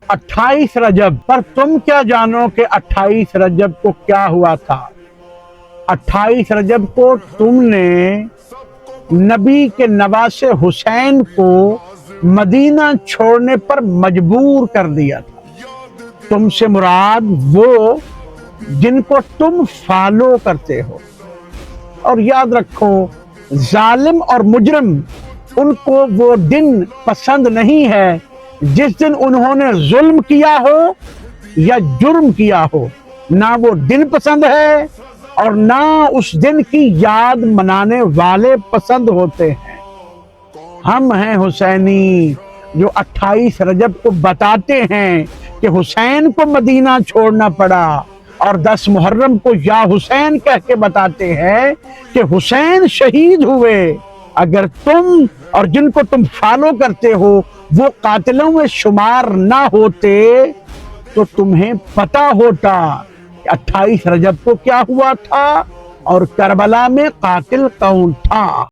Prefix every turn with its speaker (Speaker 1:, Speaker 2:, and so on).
Speaker 1: 28 रजब। पर तुम क्या जानो कि 28 रजब को क्या हुआ था। 28 रजब को तुमने नबी के नवासे हुसैन को मदीना छोड़ने पर मजबूर कर दिया था। तुमसे मुराद वो जिनको तुम फॉलो करते हो। और याद रखो, जालिम और मुजरिम, उनको वो दिन पसंद नहीं है जिस दिन उन्होंने जुल्म किया हो या जुर्म किया हो। ना वो दिन पसंद है और ना उस दिन की याद मनाने वाले पसंद होते हैं। हम हैं हुसैनी जो 28 रजब को बताते हैं कि हुसैन को मदीना छोड़ना पड़ा, और 10 मुहर्रम को या हुसैन कह के बताते हैं कि हुसैन शहीद हुए। अगर तुम और जिनको तुम फॉलो करते हो वो कातिलों में शुमार ना होते तो तुम्हें पता होता कि 28 रजब को क्या हुआ था और करबला में कातिल कौन था।